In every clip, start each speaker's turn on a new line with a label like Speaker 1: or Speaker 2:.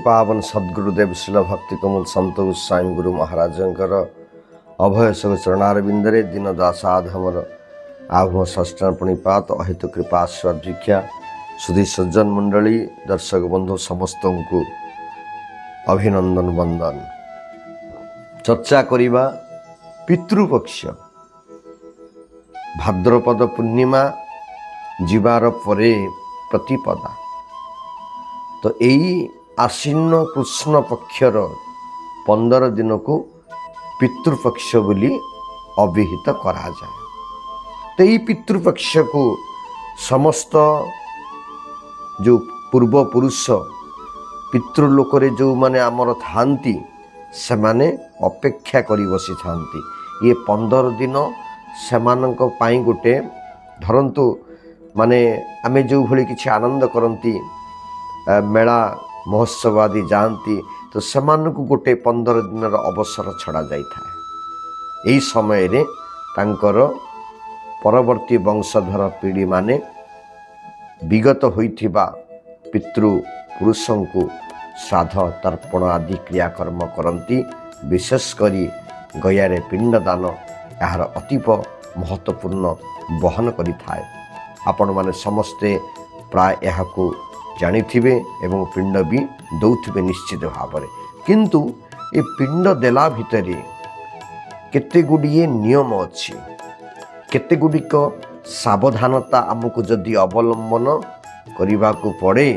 Speaker 1: पतिपावन सद्गुरुदेव शिल भक्ति कमल संत गोस्वामी गुरु महाराजंकर अभय सग चरणारविंदरे दिन दासाद हमर आभम षष्ठान प्रणिपात अहित कृपा स्वाभिख्या सुधी सज्जन मंडली दर्शक बंधु समस्त को अभिनंदन वंदन। चर्चा करिबा पितृपक्ष भाद्रपद पूर्णिमा जीवार परे प्रतिपदा। तो यही आश्विन कृष्ण पक्षर 15 दिन को पितृपक्ष बोली अभिहित करा जाए। तो यही पितृपक्ष को समस्त जो पूर्व पुरुष पितृलोक जो माने आमर थांती से माने अपेक्षा करी बसी थांती। ये 15 दिन सेमानंक पाई गोटे धरंतु माने आमे जो भली किछि आनंद करंती मेला महोत्सव आदि जानती तो सेमान को गोटे 15 दिन अवसर छड़ा जाई था। यही समय रे तांकर परवर्ती वंशधर पीढ़ी माने विगत होइथिबा पितृ पुरुषों को श्राद्ध तर्पण आदि क्रियाकर्म करती। विशेष करी गयारे पिंडदान यार अतीव महत्वपूर्ण बहन करि थाए। आपण माने समस्ते प्राय यहाकू जानिथिबे एवं पिंड भी दौथिबे निश्चित भाव में। किंतु ये पिंड देला भितरे केते गुड़िए नियम अच्छी, केते गुड़िक सावधानता आमको जदि अवलंबन करने को पड़े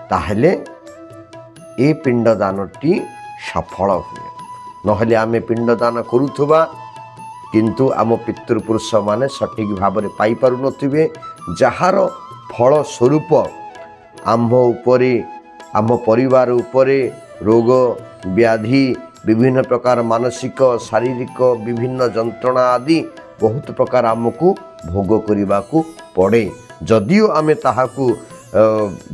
Speaker 1: ताहले ए पिंडदानटी सफल हुए। नहले आमे पिंडदान करुथुबा किंतु आम पितृपुरुष माने सठिक भाव में पाई पारु नथिबे, जहार फल स्वरूप आम्भ उपरे आम परिवार उपरे रोग व्याधि विभिन्न प्रकार मानसिक शारीरिक विभिन्न जंत्रणा आदि बहुत प्रकार आमको भोग करने को पड़े। जदियो आमे ताहाकू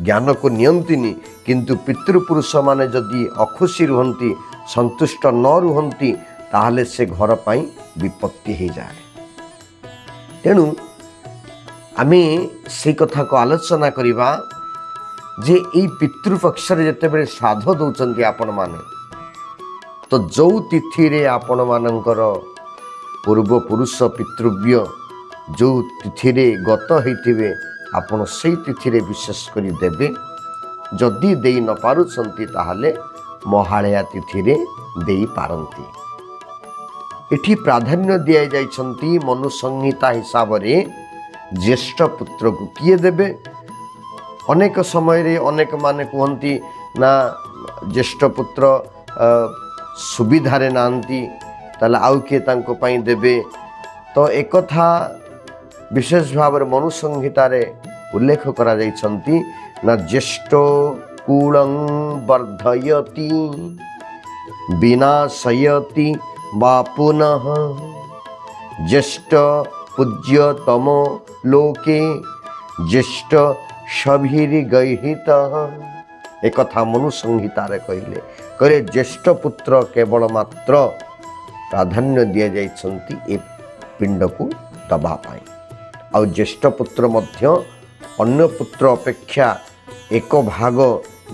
Speaker 1: ज्ञान को नियंतिनी किंतु पितृपुरुष माने जदि अखुशी रुहंती संतुष्ट न रुहंती ताहले से घर पाई विपत्ति हो जाए। तेणु आमे से कथा को आलोचना करिबा जे ई पितृपक्ष जिते बड़े श्राद्ध दौरान आपण माने तो जो तिथि रे आपण मानकर पूर्व पुरुष पितृव्य जो तिथि रे गत होइथिबे आपण से तिथि रे विशेष करी देबे। जदि देई न पारुछंती ताहाले महालया तिथि रे देई पारंती। एठी प्राधान्य दिया जाइछंती मनु संहिता हिसाब रे ज्येष्ठ पुत्र को किए देबे। अनेक समय रे अनेक माने कहती ना ज्येष्ठ पुत्र सुविधारे नांती ताले आउ किए तांको पाई देबे। तो एक कथा विशेष भाव में मनु संहिता रे उल्लेख करा जाइछंती ना ज्येष्ठ कूलं वर्धयति विनाशयति वा पुनः ज्येष्ठ पूज्यतम लोके ज्येष्ठ सभीर गहित। एक कथा मनु संहिता रे कहले ज्येष्ठ पुत्र केवल मात्र प्राधान्य दिया जाइछंती ए पिंड को दबा पाई। आ ज्येष्ठ पुत्र मध्य अन्य पुत्र अपेक्षा एक भाग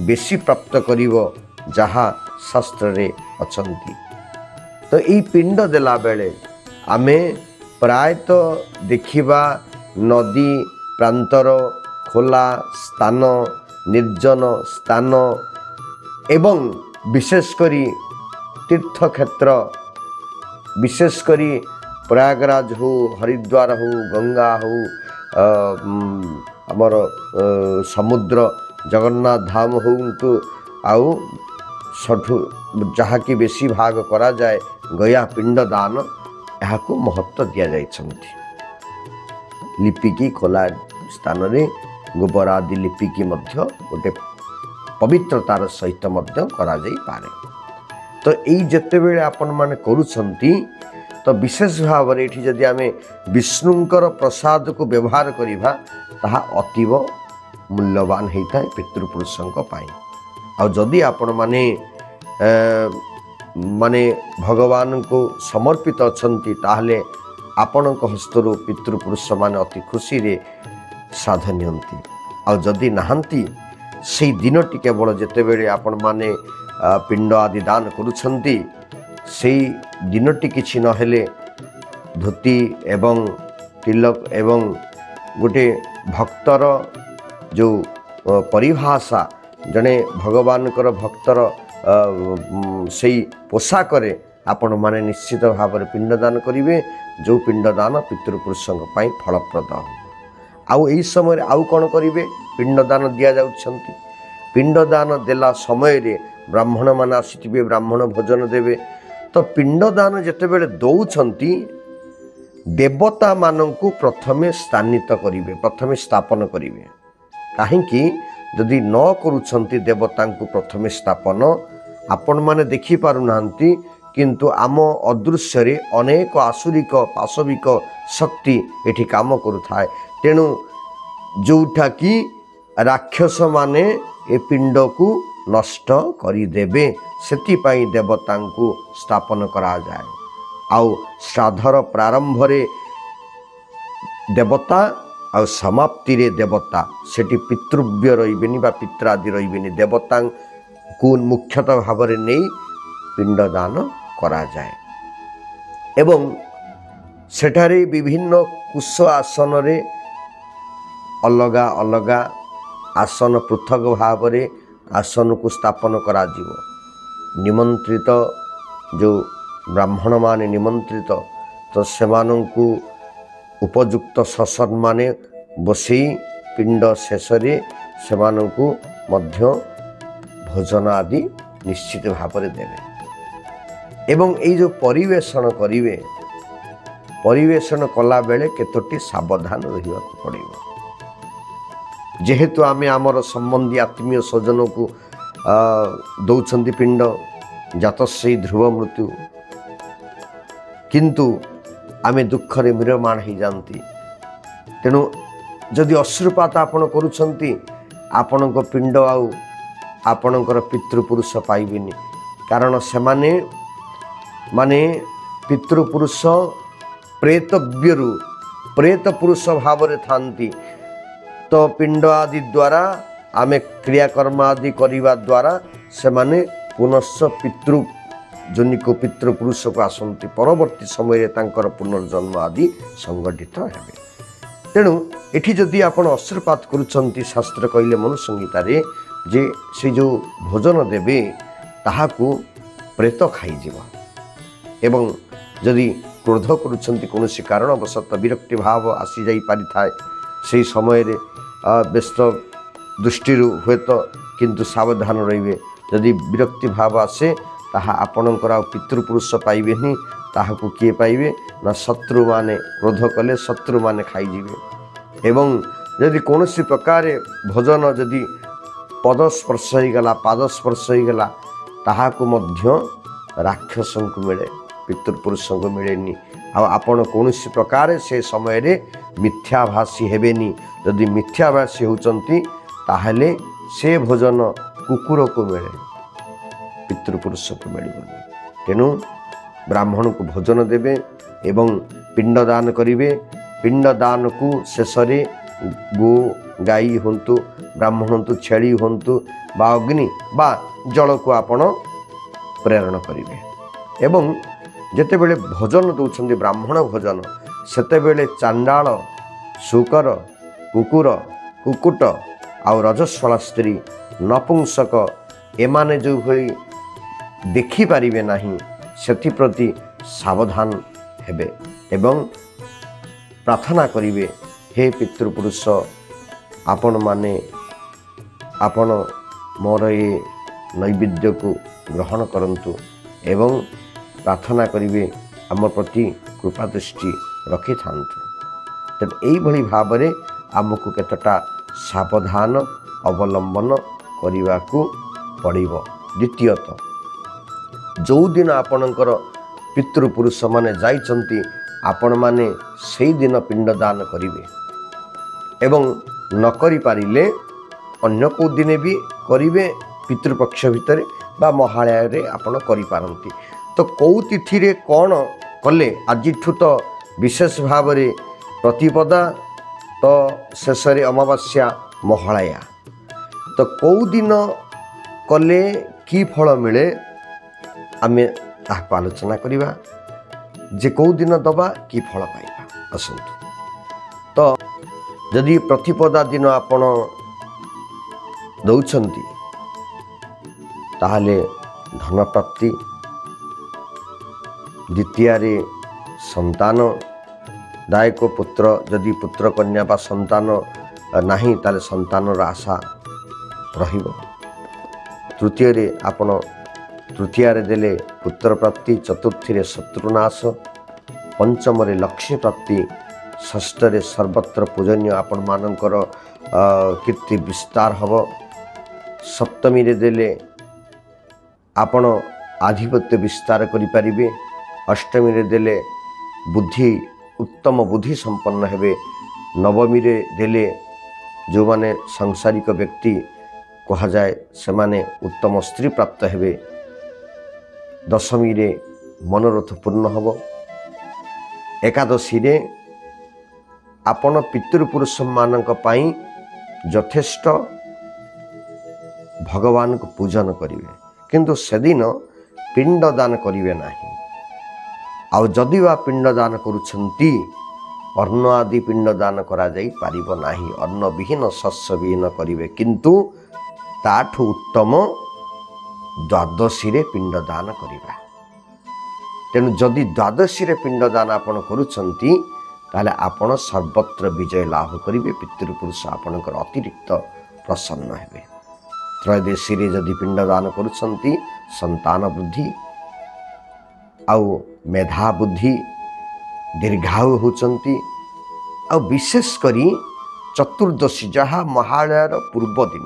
Speaker 1: बेसी प्राप्त करिवो जहा शास्त्र रे अछंती। तो ई पिंड देला बेले आमे प्रायतः देखिबा नदी प्रांतर खोला स्थान निर्जन स्थान एवं विशेष करी तीर्थ क्षेत्र विशेष करी प्रयागराज हो हरिद्वार हो गंगा हो आमर समुद्र जगन्नाथ धाम हो तो आउ सठु जहा कि बेसी भाग करा जाए गया पिंड दान यहाँ को महत्व दिया जाइछंती। लिपिकी खोला स्थान रे गोबर आदि लिपिकी मध्य गोटे पवित्रतार सहित मध्य करा जाई पारे। तो यही जिते बेले आपण माने करूछंती तो विशेष भाव में एठी जदि आमे विष्णुंकर प्रसाद को व्यवहार करिबा ताहा अतीव मूल्यवान होता है पितृपुरुषों पाई। आ जदि आपण माने माने भगवान को समर्पित अछंती ताहले आपणक हस्तरु पितृपुरुष माने अति खुशी रे श्राद्ध नियंती। आ जदि नाहंती সেই দিনটি কেবল যেତେବେଳେ ଆପଣମାନେ ପିଣ୍ଡ ଆଦି ଦାନ କରୁଛନ୍ତି সেই ଦିନଟି କିଛି ନହେଲେ ଧୋତି ଏବଂ ତିଲକ ଏବଂ ଗୋଟେ ଭକ୍ତର ଯେଉଁ ପରିଭାଷା ଜଣେ ଭଗବାନଙ୍କର ଭକ୍ତର ସେଇ ପୋଷାକରେ ଆପଣମାନେ ନିଶ୍ଚିତ ଭାବରେ ପିଣ୍ଡଦାନ କରିବେ, ଯେଉଁ ପିଣ୍ଡଦାନ ପିତୃପୁରୁଷଙ୍କ ପାଇଁ ଫଳପ୍ରଦ। ଆଉ ଏହି ସମୟରେ ଆଉ କ'ଣ କରିବେ? ପିଣ୍ଡଦାନ ଦିଆଯାଉଛନ୍ତି। ପିଣ୍ଡଦାନ ଦେଲା ସମୟରେ ବ୍ରାହ୍ମଣମାନେ ଆସିଥିବେ, ବ୍ରାହ୍ମଣ ଭୋଜନ ଦେବେ। ତ ପିଣ୍ଡଦାନ ଯେତେବେଳେ ଦେଉଛନ୍ତି ଦେବତାମାନଙ୍କୁ ପ୍ରଥମେ ସ୍ଥାନିତ କରିବେ, ପ୍ରଥମେ ସ୍ଥାପନ କରିବେ। କାହିଁକି? ଯଦି ନ କରୁଛନ୍ତି ଦେବତାଙ୍କୁ ପ୍ରଥମେ ସ୍ଥାପନ, ଆପଣମାନେ ଦେଖିପାରୁନାହାନ୍ତି, କିନ୍ତୁ ଆମ ଅଦୃଶ୍ୟରେ ଅନେକ ଆସୁରିକ ପାଶବିକ ଶକ୍ତି ଏଠି କାମ କରୁଥାଏ। ତେଣୁ ଯେଉଁଟାକି ରାକ୍ଷସମାନେ ଏ ପିଣ୍ଡକୁ ନଷ୍ଟ କରିଦେବେ, ସେଥିପାଇଁ ଦେବତାଙ୍କୁ ସ୍ଥାପନ କରାଯାଏ। ଆଉ ଶ୍ରାଦ୍ଧର ପ୍ରାରମ୍ଭରେ ଦେବତା ଆଉ ସମାପ୍ତିରେ ଦେବତା, ସେଠି ପିତୃବ୍ୟ ରହିବେନି ବା ପିତ୍ରାଦି ରହିବେନି, ଦେବତାଙ୍କୁ ମୁଖ୍ୟତଃ ଭାବରେ ନେଇ ପିଣ୍ଡଦାନ କରାଯାଏ। ଏବଂ ସେଠାରେ ବିଭିନ୍ନ କୁଶ ଆସନରେ ଅଲଗା ଅଲଗା ଆସନ ପୃଥକ ଭାବରେ ଆସନକୁ ସ୍ଥାପନ କରାଯିବ। ନିମନ୍ତ୍ରିତ ଯେଉଁ ବ୍ରାହ୍ମଣମାନେ ନିମନ୍ତ୍ରିତ, ତ ସେମାନଙ୍କୁ ଉପଯୁକ୍ତ ସସମ୍ମାନେ ବସେଇ ପିଣ୍ଡ ଶେଷରେ ସେମାନଙ୍କୁ ମଧ୍ୟ ଭୋଜନ ଆଦି ନିଶ୍ଚିତ ଭାବରେ ଦେବେ। ଏବଂ ଏଇ ଯେଉଁ ପରିବେଷଣ କରିବେ, ପରିବେଷଣ କଲାବେଳେ କେତୋଟି ସାବଧାନ ରହିବାକୁ ପଡ଼ିବ। ଯେହେତୁ ଆମେ ଆମର ସମ୍ବନ୍ଧୀ ଆତ୍ମୀୟ ସ୍ୱଜନକୁ ଦେଉଛନ୍ତି ପିଣ୍ଡ, ଜାତଶ୍ରୀ ଧ୍ରୁବ ମୃତ୍ୟୁ, କିନ୍ତୁ ଆମେ ଦୁଃଖରେ ମ୍ରିୟମାଣ ହେଇଯାଆନ୍ତି। ତେଣୁ ଯଦି ଅଶ୍ରୁପାତ ଆପଣ କରୁଛନ୍ତି, ଆପଣଙ୍କ ପିଣ୍ଡ ଆଉ ଆପଣଙ୍କର ପିତୃପୁରୁଷ ପାଇବେନି। କାରଣ ସେମାନେ ପିତୃପୁରୁଷ ପ୍ରେତବ୍ୟରୁ ପ୍ରେତ ପୁରୁଷ ଭାବରେ ଥାନ୍ତି। ତ ପିଣ୍ଡ ଆଦି ଦ୍ୱାରା ଆମେ କ୍ରିୟାକର୍ମ ଆଦି କରିବା ଦ୍ୱାରା ସେମାନେ ପୁନଶ୍ଚ ପିତୃଜନିକ ପିତୃପୁରୁଷକୁ ଆସନ୍ତି। ପରବର୍ତ୍ତୀ ସମୟରେ ତାଙ୍କର ପୁନର୍ଜନ୍ମ ଆଦି ସଂଗଠିତ ହେବେ। ତେଣୁ ଏଠି ଯଦି ଆପଣ ଅଶ୍ରୁପାତ କରୁଛନ୍ତି, ଶାସ୍ତ୍ର କହିଲେ ମନୁସଂହିତାରେ ଯେ ସେ ଯେଉଁ ଭୋଜନ ଦେବେ ତାହାକୁ ପ୍ରେତ ଖାଇଯିବ। ଏବଂ ଯଦି କ୍ରୋଧ କରୁଛନ୍ତି, କୌଣସି କାରଣବଶତଃ ବିରକ୍ତି ଭାବ ଆସିଯାଇପାରିଥାଏ, ସେହି ସମୟରେ ବ୍ୟସ୍ତ ଦୃଷ୍ଟିରୁ ହୁଏତ, କିନ୍ତୁ ସାବଧାନ ରହିବେ। ଯଦି ବିରକ୍ତି ଭାବ ଆସେ, ତାହା ଆପଣଙ୍କର ଆଉ ପିତୃପୁରୁଷ ପାଇବେନି, ତାହାକୁ କିଏ ପାଇବେ? ନା ଶତ୍ରୁମାନେ, କ୍ରୋଧ କଲେ ଶତ୍ରୁମାନେ ଖାଇଯିବେ। ଏବଂ ଯଦି କୌଣସି ପ୍ରକାର ଭୋଜନ ଯଦି ପଦସ୍ପର୍ଶ ହୋଇଗଲା, ପାଦସ୍ପର୍ଶ ହୋଇଗଲା, ତାହାକୁ ମଧ୍ୟ ରାକ୍ଷସଙ୍କୁ ମିଳେ, ପିତୃପୁରୁଷଙ୍କୁ ମିଳେନି। ଆଉ ଆପଣ କୌଣସି ପ୍ରକାର ସେ ସମୟରେ ମିଥ୍ୟାଭାଷୀ ହେବେନି। ଯଦି ମିଥ୍ୟାଭାଷୀ ହେଉଛନ୍ତି, ତାହେଲେ ସେ ଭୋଜନ କୁକୁରକୁ ମିଳେ, ପିତୃପୁରୁଷକୁ ମିଳିବନି। ତେଣୁ ବ୍ରାହ୍ମଣକୁ ଭୋଜନ ଦେବେ ଏବଂ ପିଣ୍ଡଦାନ କରିବେ। ପିଣ୍ଡଦାନକୁ ଶେଷରେ ଗୋ ଗାଈ ହୁଅନ୍ତୁ, ବ୍ରାହ୍ମଣ ହୁଅନ୍ତୁ, ଛେଳି ହୁଅନ୍ତୁ ବା ଅଗ୍ନି ବା ଜଳକୁ ଆପଣ ପ୍ରେରଣ କରିବେ। ଏବଂ ଯେତେବେଳେ ଭୋଜନ ଦେଉଛନ୍ତି ବ୍ରାହ୍ମଣ ଭୋଜନ, ସେତେବେଳେ ଚାଣ୍ଡାଳ, ଶୂକର, କୁକୁର, କୁକୁଟ ଆଉ ରଜସ୍ୱଳା ସ୍ତ୍ରୀ, ନପୁଂସକ ଏମାନେ ଯେଉଁଭଳି ଦେଖିପାରିବେ ନାହିଁ, ସେଥିପ୍ରତି ସାବଧାନ ହେବେ ଏବଂ ପ୍ରାର୍ଥନା କରିବେ, ହେ ପିତୃପୁରୁଷ, ଆପଣ ମୋର ଏ ନୈବେଦ୍ୟକୁ ଗ୍ରହଣ କରନ୍ତୁ ଏବଂ ପ୍ରାର୍ଥନା କରିବେ ଆମ ପ୍ରତି କୃପା ଦୃଷ୍ଟି ରଖିଥାନ୍ତୁ। ତେଣୁ ଏଇଭଳି ଭାବରେ ଆମକୁ କେତେଟା ସାବଧାନ ଅବଲମ୍ବନ କରିବାକୁ ପଡ଼ିବ। ଦ୍ୱିତୀୟତଃ, ଯେଉଁଦିନ ଆପଣଙ୍କର ପିତୃପୁରୁଷମାନେ ଯାଇଛନ୍ତି, ଆପଣମାନେ ସେଇଦିନ ପିଣ୍ଡଦାନ କରିବେ ଏବଂ ନ କରିପାରିଲେ ଅନ୍ୟ କେଉଁ ଦିନେ ବି କରିବେ, ପିତୃପକ୍ଷ ଭିତରେ ବା ମହାଳୟରେ ଆପଣ କରିପାରନ୍ତି। ତ କେଉଁ ତିଥିରେ କ'ଣ କଲେ? ଆଜିଠୁ ତ ବିଶେଷ ଭାବରେ ପ୍ରତିପଦା, ତ ଶେଷରେ ଅମାବାସ୍ୟା, ମହାଳୟା। तो कौ दिन कले कि फल मिले आमे ताहाको आलोचना करिबा जे कौ दिन दबा कि फल पाइबा। असंतु तो जदि प्रतिपदा दिन आपण दौछंती ताहले धन प्राप्ति, द्वितीय संतान दायक पुत्र, जदि पुत्र कन्या बा संतान नहीं ताले संतानर आशा रहिबो। तृतीय आपण तृतीय देले पुत्र प्राप्ति, चतुर्थी शत्रुनाश, पंचम लक्ष्मी प्राप्ति, षष्ठ सर्वत्र पूजनीय आपण मानकर कीर्ति विस्तार हब, सप्तमी देले आपण आधिपत्य विस्तार करिपारिबे, अष्टमी देले बुद्धि उत्तम बुद्धि संपन्न हेबे, नवमी देले जो माने सांसारिक व्यक्ति कहा जाए से माने उत्तम स्त्री प्राप्त हेबे, दशमी मनोरथ पूर्ण हब, एकादशी आपण पितृपुरुष मानक पई यथेष्ट भगवान को पूजन करिवे, किंतु सेदिन पिंड दान करिवे नाही। आउ जदि वा पिंड दान करुछंती अन्न आदि पिंड दान करा जाई पारिबो नाही, अन्न विहीन शस्य विहीन करिवे, किंतु ताठु उत्तम द्वादशी रे पिंड दान करिबा। तेणु जदि द्वादशी रे पिंड दान आपण करुछंती ताले आपण सर्वत्र विजय लाभ करिवे, पितृपुरुष आपणकर अतिरिक्त प्रसन्न हेबे। त्रयोदशी रे जदि पिंड दान करुछंती संतान वृद्धि आउ मेधा बुद्धि दीर्घायु होचंती। आ विशेष करी चतुर्दशी जहाँ महालयर पूर्व दिन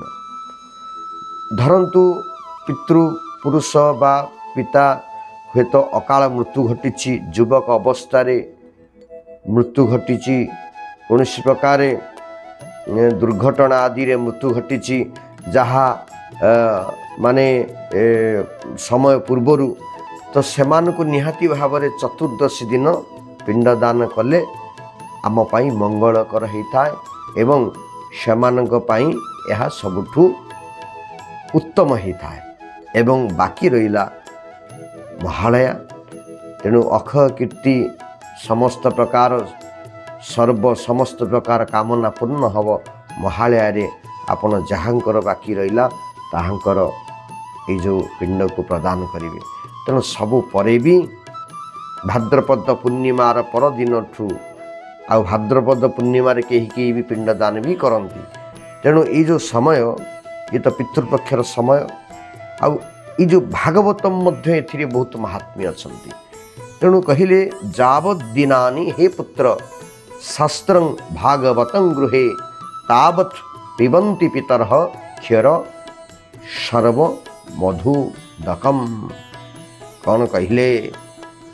Speaker 1: धरंतु पितृपुरुष बा पिता हुए तो अकाल मृत्यु घटी, युवक अवस्था मृत्यु घटी, कौन प्रकार दुर्घटना आदि रे मृत्यु घटी, जहाँ माने समय पूर्वर तो सेमान को निहाती भाव में चतुर्दशी दिन पिंड दान कले आम पाई मंगलकर होता है एवं सेमानक पाई यह सबुठु उत्तम होता है। एवं बाकी रहिला महालया, तेणु अक्षय कीर्ति समस्त प्रकार समस्त प्रकार कामना पूर्ण हब। महालया रे आपण जहाँकर बाकी रहिला ताहांकर ये जो पिंड को प्रदान करिवे। तेणु सबु परे भी भाद्रपद पूर्णिमार पर दिन ठू आ भाद्रपद पूर्णिमार कहीं भी पिंड दान भी करती। तेणु ये जो समय ये तो पितृपक्षर समय आ जो भागवतम मध्य एथिरे बहुत महात्म्य अछंती। तेणु कहिले जावत दिनानि हे पुत्र शास्त्रं भागवतं गृहे तावत् पिबन्ति पितरः क्षीर सर्व मधुदकम। कौन कहिले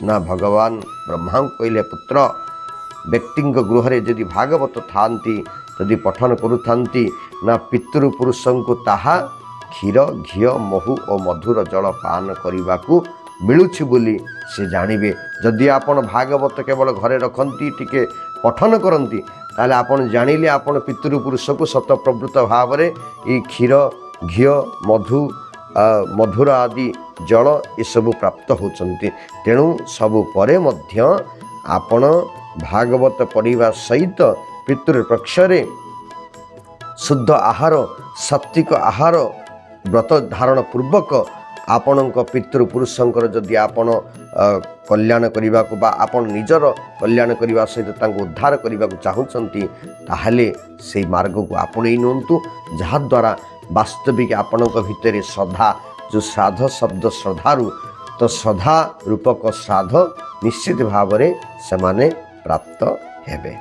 Speaker 1: ना भगवान ब्रह्मा कहले पुत्र व्यक्ति गृह यदि भागवत थांती यदि पठन करुथांती ना पितृपुरुष को ताहा क्षीर घी महु और मधुर जल पान करने को मिलुछि बोली से जानवे। जदि आपण भागवत केवल घरे रखती टिके पठन करती ताले आपण जानिले आपण पितृपुरुष को सत प्रवृत्त भाव में ये क्षीर घी मधु मधुर आदि जल ये सब प्राप्त होचंती। तेणु सबु परे मध्य आपण भागवत पढ़िबा सहित पितृपक्षरे शुद्ध आहार सात्विक आहार व्रत धारण पूर्वक आपणक पितृपुरुषंकर जदि आपण कल्याण करने को बा आपण निजर कल्याण करने सहित तांको उद्धार करने को चाहूँगी ताहले से मार्ग को आपणई नियंतु, जहाद्वारा वास्तविक आपणक भितर श्रद्धा जो श्राद्ध शब्द श्रद्धारू तो श्रद्धा रूपक श्राद्ध निश्चित भाव में से प्राप्त हेबे।